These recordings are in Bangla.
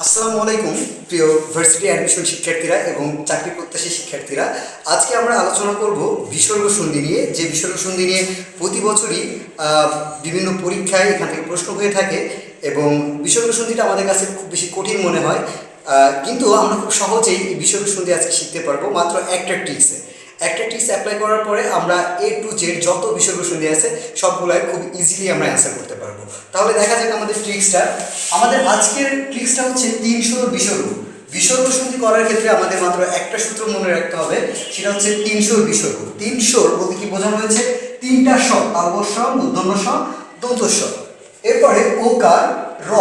আসসালামু আলাইকুম প্রিয় ভার্সিটি অ্যাডমিশন শিক্ষার্থীরা এবং চাকরি প্রত্যাশী শিক্ষার্থীরা। আজকে আমরা আলোচনা করব বিসর্গ সন্ধি নিয়ে, যে বিসর্গ সন্ধি নিয়ে প্রতি বছরই বিভিন্ন পরীক্ষায় এখান থেকে প্রশ্ন হয়ে থাকে এবং বিসর্গ সন্ধিটা আমাদের কাছে খুব বেশি কঠিন মনে হয়, কিন্তু আমরা খুব সহজেই এই বিসর্গ সন্ধি আজকে শিখতে পারবো মাত্র একটা ট্রিক্স অ্যাপ্লাই করার পরে আমরা A to Z যত বিসর্গ সন্ধি আছে সবগুলাই খুব ইজিলি আমরা অ্যান্সার করতে পারবো। তাহলে দেখা যাক আমাদের ট্রিক্সটা। আমাদের আজকের ট্রিক্সটা হচ্ছে 300 বিসর্গ সন্ধি করার ক্ষেত্রে আমাদের মাত্র একটা সূত্র মনে রাখতে হবে, সেটা হচ্ছে 300 বিসর্গ। 300 বলতে কি বোঝানো হয়েছে? তিনটা স, তালব্য স, মূর্ধন্য স, দন্ত স। এরপরে ওকার র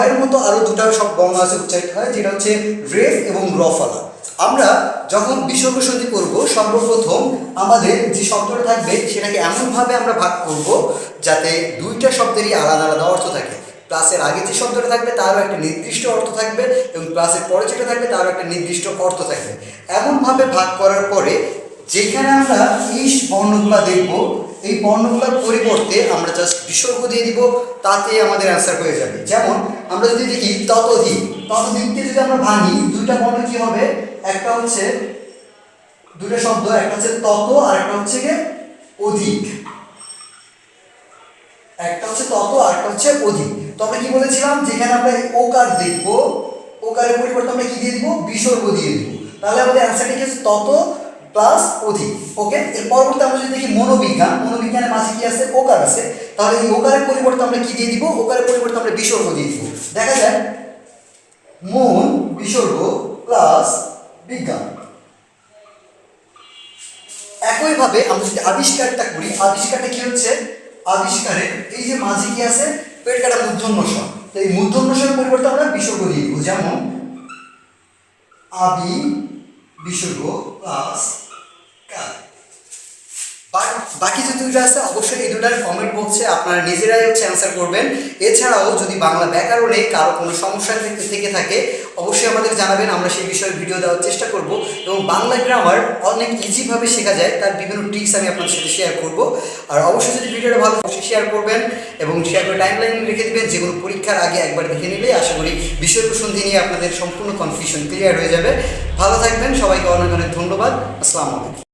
এর মতো আরো দুটা সব বর্ণ আছে উচ্চারিত হয়, যেটা হচ্ছে রেফ এবং রফালা। আমরা যখন বিসর্গ সন্ধি করব সর্বপ্রথম আমাদের যে শব্দটা থাকবে সেটাকে এমনভাবে আমরা ভাগ করব যাতে দুইটা শব্দেরই আলাদা আলাদা অর্থ থাকে। প্লাসের আগে যে শব্দটা থাকবে তারও একটা নির্দিষ্ট অর্থ থাকবে এবং প্লাসের পরে যেটা থাকবে তারও একটা নির্দিষ্ট অর্থ থাকবে। এমনভাবে ভাগ করার পরে যেখানে আমরা এই বর্ণগুলো দেখব, এই বর্ণগুলোর পরিবর্তে আমরা জাস্ট বিসর্গ দিয়ে দিব, তাতে আমাদের অ্যান্সার হয়ে যাবে। যেমন আমরা যদি দেখি ততোধিককে যদি আমরা ভাঙি, দুইটা বর্ণ কি হবে? একটা হচ্ছে দুটো শব্দ, একটা হচ্ছে তত আর একটা হচ্ছে কি অধিক। একটা হচ্ছে তত আর একটা হচ্ছে অধিক। তো আমরা কি বলেছিলাম, যেখানে আমরা ওকার দেখব, ওকারের পরিবর্তে আমরা কি দিয়ে দিব? বিসর্গ দিয়ে দিব। তাহলে আমাদের অ্যান্সারটা কি হচ্ছে? তত প্লাস অধিক। ওকে, এর পরবর্তী আমরা যদি দেখি মনোবিজ্ঞানের মাঝে কি আছে? ওকার আছে। তাহলে এই ওকারের পরিবর্তে আমরা কি দিয়ে দিব? ওকারের পরিবর্তে আমরা বিসর্গ দিয়ে দিব। দেখা যায় মন বিসর্গ প্লাস বিজ্ঞান। একইভাবে আমরা যদি আবিষ্কারটা করি, আবিষ্কারটা কি হচ্ছে? আবিষ্কারের এই যে মাঝে কি আছে? পেট কাটা মূর্ধন্য ষ। তো এই মূর্ধন্য ষের পরিবর্তে আমরা বিসর্গ দিয়ে দিব। যেমন আবি বিসর্গ প্লাস কার। বাকি যে দুইটা আছে অবশ্যই এই দুটার কমেন্ট বক্সে আপনারা নিজেরাই অ্যান্সার করবেন। এছাড়াও যদি বাংলা ব্যাকরণে কারো কোনো সমস্যা থেকে থাকে অবশ্যই আমাদের জানাবেন, আমরা সেই বিষয়ে ভিডিও দেওয়ার চেষ্টা করব। এবং বাংলা গ্রামার অনেক ইজিভাবে শেখা যায়, তার বিভিন্ন ট্রিক্স আমি আপনাদের সাথে শেয়ার করব। আর অবশ্যই যদি ভিডিওটা ভালো অবশ্যই শেয়ার করবেন এবং শেয়ার করে টাইমলাইন রেখে দেবেন, যে কোনো পরীক্ষার আগে একবার দেখে নিলে আশা করি বিসর্গ সন্ধি নিয়ে আপনাদের সম্পূর্ণ কনফিউশন ক্লিয়ার হয়ে যাবে। ভালো থাকবেন, সবাইকে অনেক অনেক ধন্যবাদ। আসসালামু আলাইকুম।